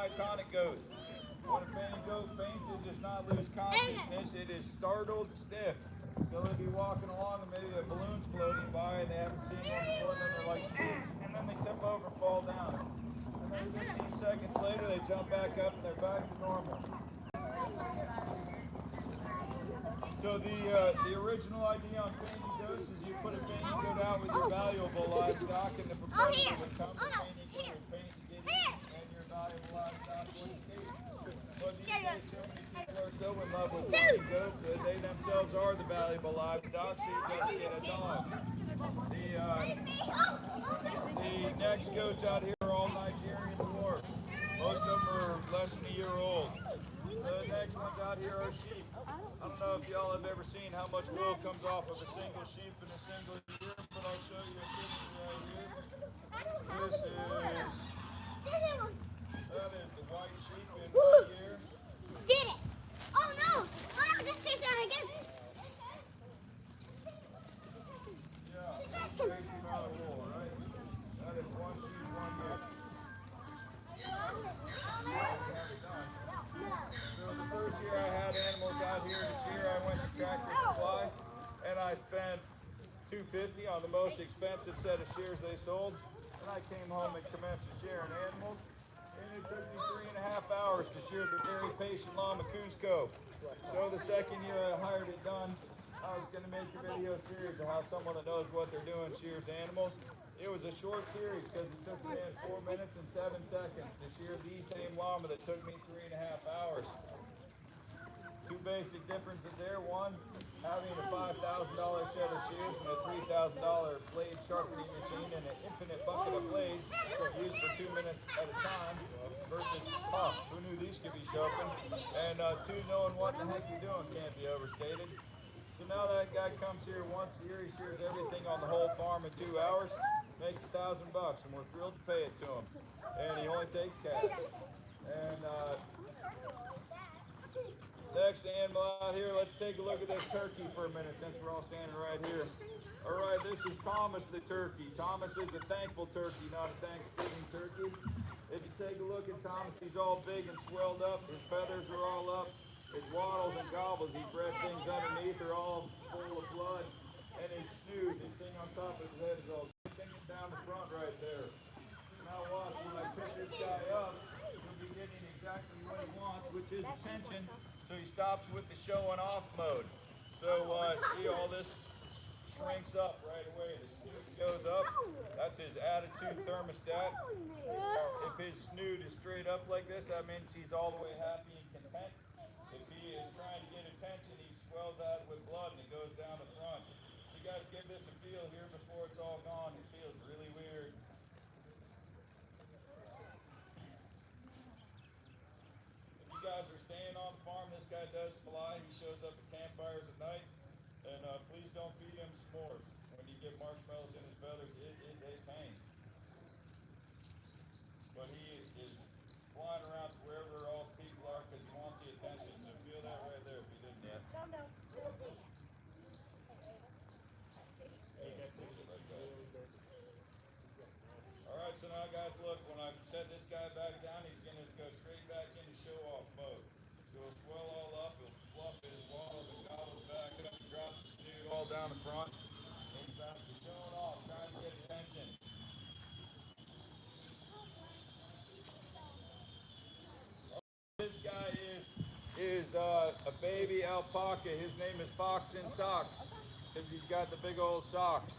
myotonic goat. When a fainting goat faints, it does not lose consciousness. It is startled stiff. So they'll be walking along and maybe a balloon's floating by and they haven't seen one before, and then they're like, and then they tip over, fall down. And then 15 seconds later, they jump back up and they're back to normal. So the original idea on fainting goats is you put a fainting goat out with your valuable livestock, and if a predator would come, the fainting goat would faint and get eaten, and your valuable livestock would escape. But these days, so many people are so in love with fainting goats that they themselves are the valuable livestock, so you just get a dog. The next goats out here are all Nigerian dwarfs. Most of them are less than a year old. The next ones out here are sheep. I don't know if y'all have ever seen how much wool comes off of a single sheep in a single year, but I'll show you a picture right here. That is the white sheep in 1 year. Did it? Oh no! Oh no, just say that again. Yeah, crazy amount of wool, right? That is 1 sheep, 1 year. So the first year I had animals out here to shear, I went to Tractor Supply, and I spent $250 on the most expensive set of shears they sold. And I came home and commenced to shearing animals. And it took me 3.5 hours to shear the very patient llama Cusco. So the second year I hired it done, I was going to make a video series of how someone that knows what they're doing shears animals. It was a short series because it took me 4 minutes and 7 seconds to shear the same llama that took me 3.5 hours. Two basic differences there. One, having a $5,000 set of shears and a $3,000 blade sharpening machine and an infinite bucket of blades used for 2 minutes at a time versus, who knew these could be sharpened? And two, knowing what the heck you're doing can't be overstated. So now that guy comes here once a year, he shears everything on the whole farm in 2 hours, makes $1,000, and we're thrilled to pay it to him. And he only takes cash. And next animal out here, let's take a look at this turkey for a minute since we're all standing right here. All right, this is Thomas the turkey. Thomas is a thankful turkey, not a Thanksgiving turkey. If you take a look at Thomas, he's all big and swelled up. His feathers are all up. His waddles and gobbles, he bred things underneath, are all full of blood. And his snoot, this thing on top of his head is all stinging down the front right there. Now watch, when I pick this guy up, he'll be getting exactly what he wants, which is attention. So he stops with the showing off mode. So see, all this shrinks up right away. The snoot goes up. That's his attitude thermostat. If his snoot is straight up like this, that means he's all the way happy and content. If he is trying to get attention, he swells out with blood and it goes down the front. So you guys give this a feel here before it's all gone. It feels really weird. If you guys are staying on the farm, this guy does fly. He shows up at campfires at night. And please don't feed him s'mores. When you get marshmallows in his feathers, it is a pain. But he is flying around to wherever all the people are because he wants the attention. So feel that right there if you didn't yet. Alright, so now guys, look, when I set this guy back down, he's going to go straight back into show-off mode. So he'll swell all up, he'll fluff his waddles and gobbles back up, he drops the snoot all down the front, and he's back to showing off, trying to get attention. This guy is a baby alpaca. His name is Fox in Socks because he's got the big old socks.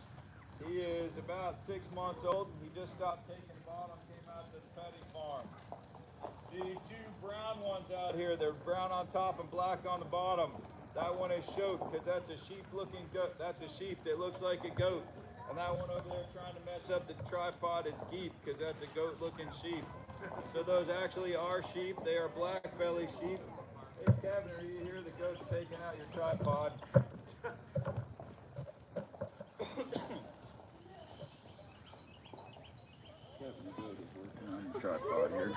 He is about 6 months old. He just stopped taking bottom, came out to the petting farm. The two brown ones out here, they're brown on top and black on the bottom. That one is shote because that's a sheep-looking goat. That's a sheep that looks like a goat. And that one over there trying to mess up the tripod is geep because that's a goat-looking sheep. So those actually are sheep. They are black belly sheep. Hey Kevin, are you here? The goat's taking out your tripod. Kevin, the goat is working on your tripod here.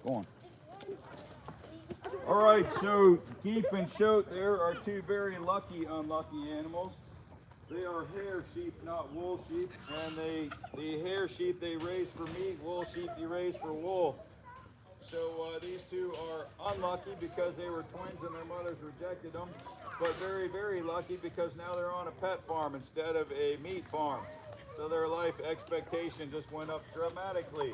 Go on. All right, so geep and shote there are two very lucky, unlucky animals. They are hair sheep, not wool sheep. And the hair sheep they raise for meat, wool sheep they raise for wool. So these two are unlucky because they were twins and their mothers rejected them, but very, very lucky because now they're on a pet farm instead of a meat farm. So their life expectation just went up dramatically.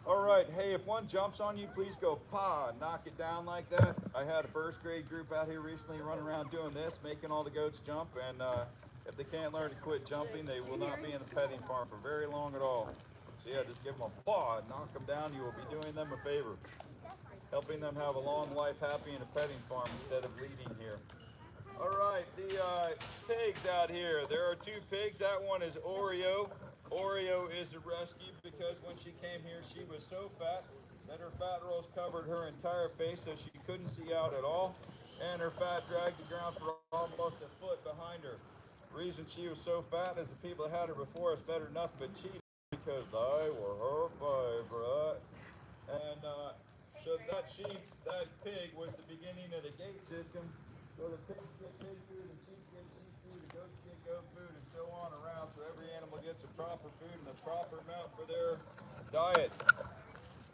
All right, hey, if one jumps on you, please go pa, knock it down like that. I had a first grade group out here recently running around doing this, making all the goats jump, and if they can't learn to quit jumping, they will not be in the petting farm for very long at all. So yeah, just give them a paw, knock them down, you will be doing them a favor. Helping them have a long life happy in a petting farm instead of leading here. All right, the pigs out here. There are two pigs. That one is Oreo. Oreo is a rescue because when she came here, she was so fat that her fat rolls covered her entire face so she couldn't see out at all. And her fat dragged the ground for almost a foot behind her. The reason she was so fat is the people that had her before us better nothing but cheated because they were her favorite. And so that pig was the beginning of the gate system. So the pigs get pig food, and sheep get sheep food, the goats get goat food, and so on around. So every animal gets a proper food and a proper amount for their diet.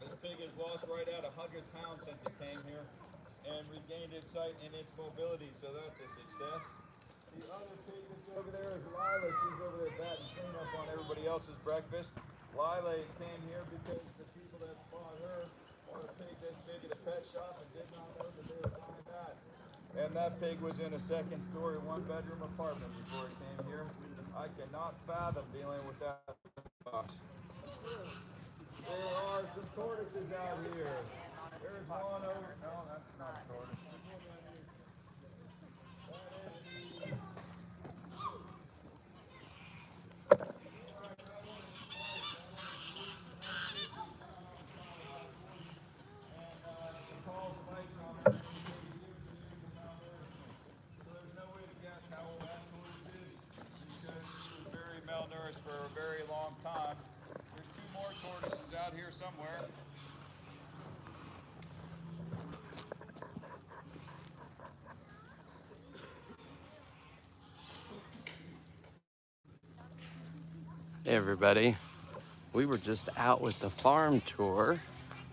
This pig has lost right at 100 pounds since it came here and regained its sight and its mobility. So that's a success. The other pig that's over there is Lila. She's over there batting cleanup on everybody else's breakfast. Lila came here because the people that bought her bought a pig this big at a pet shop and did not know that they were buying that. And that pig was in a second-story, one-bedroom apartment before it came here. I cannot fathom dealing with that box. There are some tortoises out here. There's one over. No, that's not a tortoise. There's one down here. That is the calls lights on her indicates severe malnourishment. So there's no way to guess how old that tortoise is because she was very malnourished for a very long time. There's two more tortoises out here somewhere. Hey everybody, we were just out with the farm tour,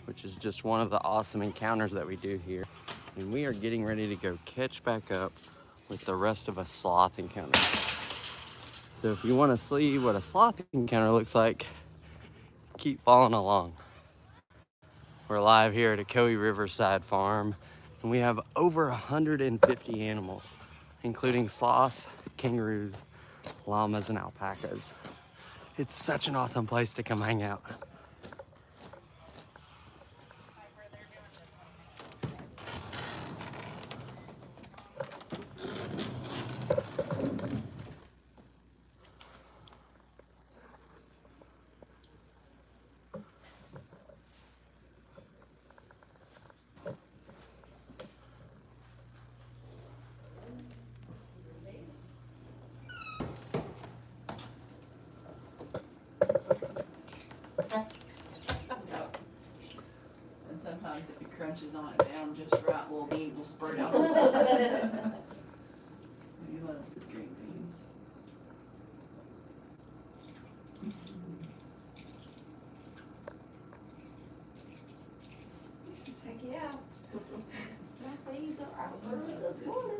which is just one of the awesome encounters that we do here. And we are getting ready to go catch back up with the rest of a sloth encounter. So if you want to see what a sloth encounter looks like, keep following along. We're live here at a Coe Riverside farm, and we have over 150 animals, including sloths, kangaroos, llamas, and alpacas. It's such an awesome place to come hang out. And sometimes if he crunches on it down just right, little bean will spurt out the side. He loves his green beans. He says, heck yeah. My things are out early this morning.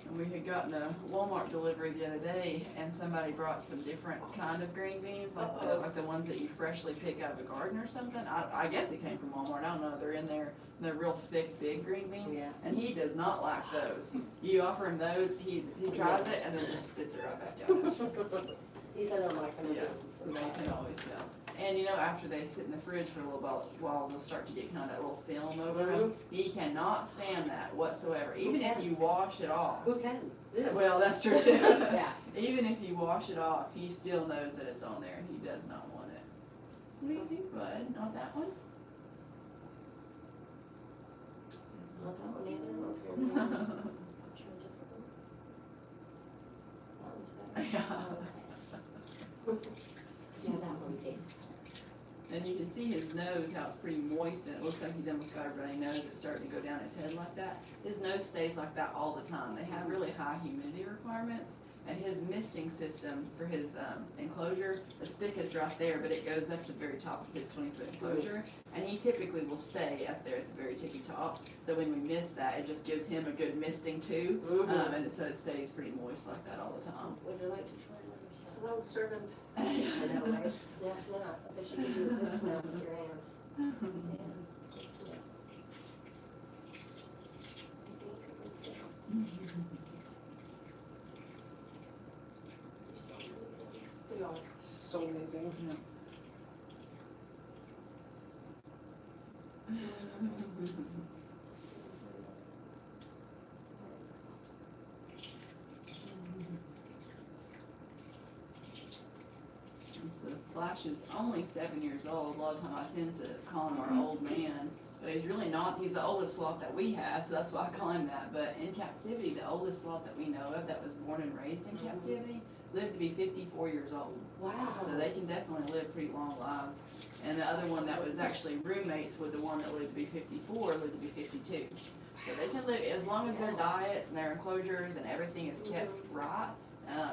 And we had gotten a Walmart delivery the other day, and somebody brought some different kind of green beans, like the ones that you freshly pick out of a garden or something. I guess it came from Walmart. I don't know. They're in there. They're real thick, big green beans. Yeah. And he does not like those. You offer him those, he tries it and then just spits it right back out. He said, I'm like, Yeah, they can always tell. And you know, after they sit in the fridge for a little while, they'll start to get kind of that little film over them. He cannot stand that whatsoever. Even if you wash it off. Who can? Well, that's true too. Yeah. Even if you wash it off, he still knows that it's on there. He does not want it. What do you think, bud? Not that one? Not that one either, okay. That one's better. Yeah. Okay. Yeah, that one tastes can see his nose, how it's pretty moist, and it looks like he's almost got a runny nose. It's starting to go down his head like that. His nose stays like that all the time. They have really high humidity requirements, and his misting system for his enclosure, the spigot's right there, but it goes up to the very top of his 20-foot enclosure, and he typically will stay up there at the very tippy top. So when we miss that, it just gives him a good misting too, and so it stays pretty moist like that all the time. Would you like to try another side? Hello, servant. I know, right? Snap, snap. I bet you can do a good snap with your hands. Yeah, good snap. They are so amazing. So Flash is only 7 years old. A lot of times I tend to call him our old man, but he's really not. He's the oldest sloth that we have, so that's why I call him that. But in captivity, the oldest sloth that we know of that was born and raised in captivity lived to be 54 years old. Wow. So they can definitely live pretty long lives. And the other one that was actually roommates with the one that lived to be 54 lived to be 52. So they can live, as long as their diets and their enclosures and everything is kept right, then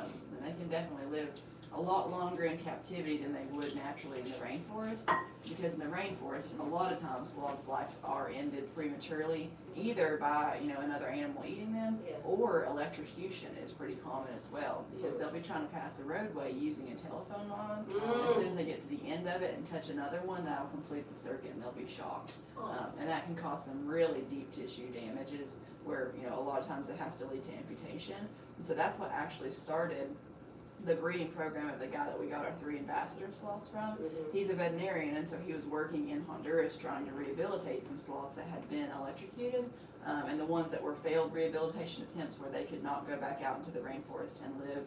they can definitely live a lot longer in captivity than they would naturally in the rainforest. Because in the rainforest, a lot of times sloths' life are ended prematurely, either by another animal eating them, Yeah. or electrocution is pretty common as well. Because they'll be trying to pass the roadway using a telephone line. As soon as they get to the end of it and touch another one, that'll complete the circuit and they'll be shocked. And that can cause some really deep tissue damages, where a lot of times it has to lead to amputation. And so that's what actually started the breeding program of the guy that we got our 3 ambassador sloths from. He's a veterinarian, and so he was working in Honduras trying to rehabilitate some sloths that had been electrocuted, and the ones that were failed rehabilitation attempts where they could not go back out into the rainforest and live,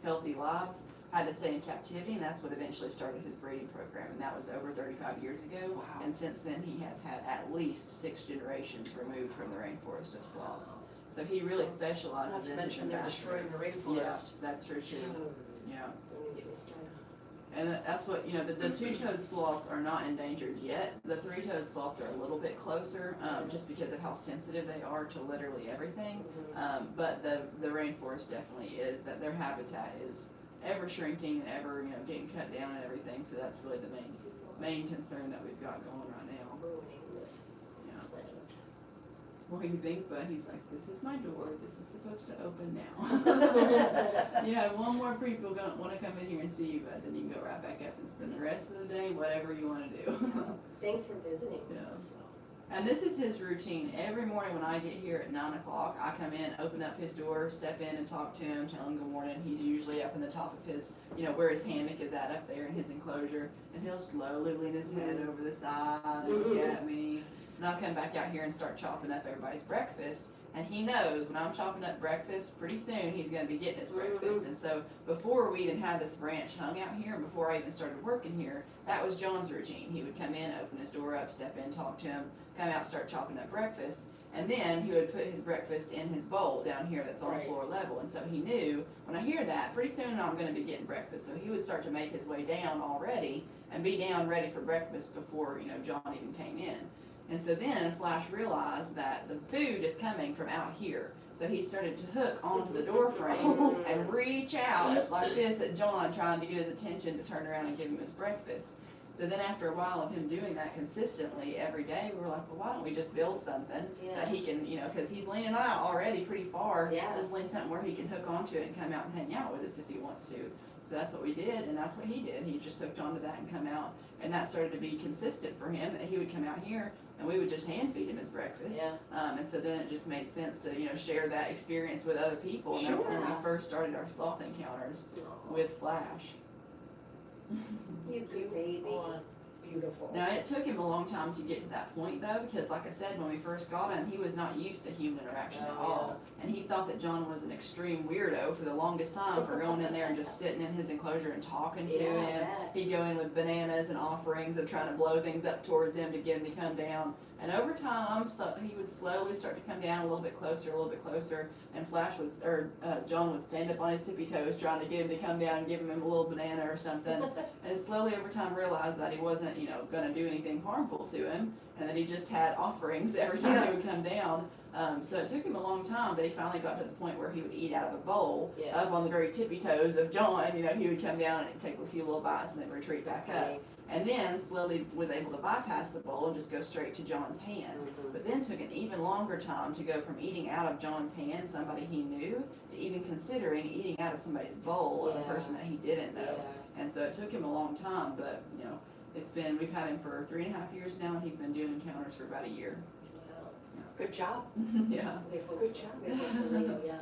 healthy lives, had to stay in captivity, and that's what eventually started his breeding program, and that was over 35 years ago. Wow. And since then he has had at least 6 generations removed from the rainforest of sloths. So he really specializes Not to in mention they're ambassador. destroying the Yeah, rainforest. that's true too. Yeah. We need to destroy them. And that's what, the 2-toed sloths are not endangered yet. The 3-toed sloths are a little bit closer, just because of how sensitive they are to literally everything. But the rainforest definitely is, that their habitat is ever shrinking and ever, getting cut down and everything. So that's really the main concern that we've got going right now. Ruining this Yeah. planet. What do you think, bud? He's like, this is my door. This is supposed to open now. You have one more people going want to come in here and see you, bud. Then you can go right back up and spend the rest of the day, whatever you want to do. Thanks for visiting. Yeah. us. And this is his routine. Every morning when I get here at 9 o'clock, I come in, open up his door, step in and talk to him, tell him good morning. He's usually up in the top of his, where his hammock is at up there in his enclosure. And he'll slowly lean his head over the side and look at me. And I'll come back out here and start chopping up everybody's breakfast. And he knows when I'm chopping up breakfast, pretty soon he's going to be getting his breakfast. And so before we even had this branch hung out here, and before I even started working here, that was John's routine. He would come in, open his door up, step in, talk to him, come out, start chopping up breakfast. And then he would put his breakfast in his bowl down here that's on floor level. And so he knew, when I hear that, pretty soon I'm going to be getting breakfast. So he would start to make his way down already and be down ready for breakfast before, John even came in. And so then Flash realized that the food is coming from out here. So he started to hook onto the door frame and reach out like this at John, trying to get his attention to turn around and give him his breakfast. So then after a while of him doing that consistently every day, we were like, well, why don't we just build something that he can, because he's leaning out already pretty far. Yeah. Let's lean something where he can hook onto it and come out and hang out with us if he wants to. So that's what we did, and that's what he did. He just hooked onto that and come out. And that started to be consistent for him, that he would come out here and we would just hand feed him his breakfast. Yeah. And so then it just made sense to, share that experience with other people. And that's when we first started our sloth encounters with Flash. You cute baby. Beautiful. Now, it took him a long time to get to that point, though, because like I said, when we first got him, he was not used to human interaction at all. And he thought that John was an extreme weirdo for the longest time for going in there and just sitting in his enclosure and talking to him. I bet. He'd go in with bananas and offerings of trying to blow things up towards him to get him to come down. And over time, he would slowly start to come down a little bit closer, and John would stand up on his tippy toes trying to get him to come down and give him a little banana or something. And slowly over time realized that he wasn't, gonna do anything harmful to him, and that he just had offerings every time he would come down. So it took him a long time, but he finally got to the point where he would eat out of a bowl, Yeah. up on the very tippy toes of John. You know, he would come down and take a few little bites and then retreat back up. Right. And then slowly was able to bypass the bowl and just go straight to John's hand. Mhm. But then took an even longer time to go from eating out of John's hand, somebody he knew, to even considering eating out of somebody's bowl of a Yeah. person that he didn't know. Yeah. And so it took him a long time, but you know, we've had him for 3.5 years now, and he's been doing encounters for about a year. Wow. Yeah. Good job. Yeah. Good job. Leo, yeah.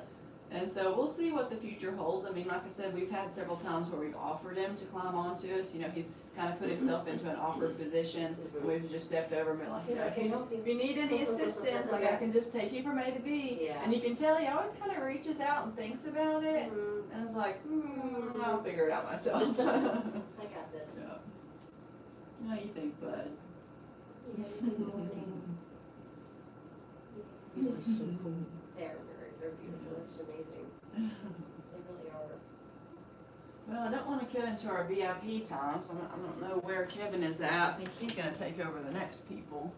And so we'll see what the future holds. I mean, like I said, we've had several times where we've offered him to climb onto us. You know, he's kind of put himself into an awkward position. And we've just stepped over and been like, you know, I can help you. if you need any assistance, like I can just take you from A to B. Yeah. And you can tell he always kind of reaches out and thinks about it. Mhm. And it's like, I'll figure it out myself. I got this. Yeah. How you think, bud? Yeah, good morning. They're beautiful. It's amazing. They really are. Well, I don't want to get into our VIP time, so I don't know where Kevin is at. I think he's going to take over the next people.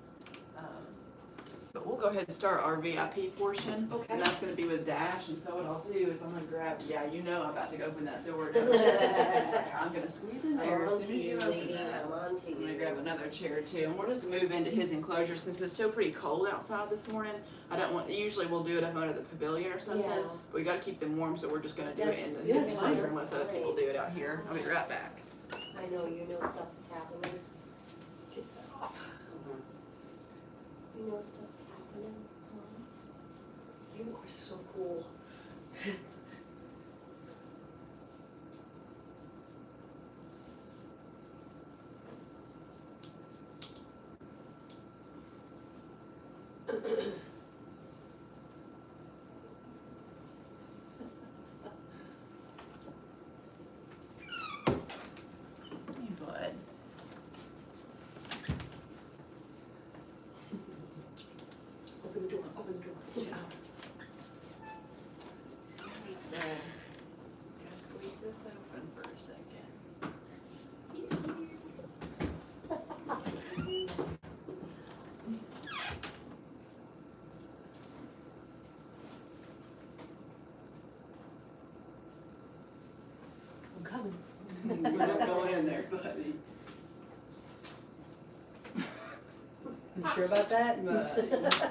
But we'll go ahead and start our VIP portion. Okay. And that's going to be with Dash. And so what I'll do is I'm going to grab, you know I'm about to go open that door. Don't you? I'm going to squeeze in there I'm as on soon to as you you, open lady. that. I'm on to I'm going to you. grab another chair too. And we'll just move into his enclosure since it's still pretty cold outside this morning. Usually we'll do it up under the pavilion or something. Yeah. But we got to keep them warm, so we're just going to do it in the That's his fine. enclosure and let the That's people fine. do it out here. I'll be right back. I know you know stuff is happening. Take that off. You know stuff is happening. You are so cool. Hey, bud. Open the door, open the door. Yeah. Gotta squeeze this open for a second. I'm coming. We're not going in there, buddy. You sure about that? Buddy. Let's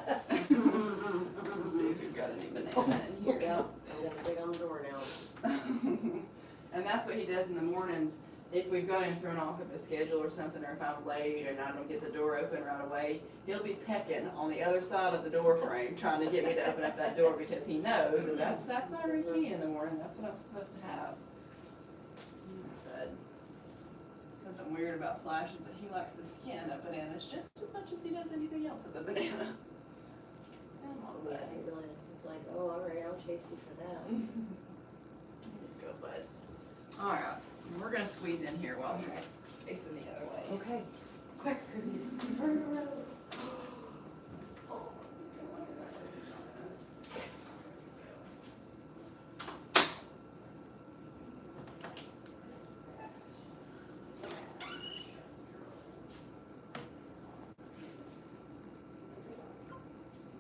see if we've got any banana in here. Yeah, I'm gonna dig on the door now. And that's what he does in the mornings. If we've got him thrown off of his schedule or something, or if I'm late and I don't get the door open right away, he'll be pecking on the other side of the door frame, trying to get me to open up that door because he knows that that's my routine in the morning. That's what I'm supposed to have. But something weird about Flash is that he likes the skin of bananas just as much as he does anything else of the banana. Come on, Yeah, buddy. he really, it's like, oh, all right, I'll chase you for that. There you go, bud. All right, we're gonna squeeze in here while he's facing the other way. Okay. Quick, because he's turning around.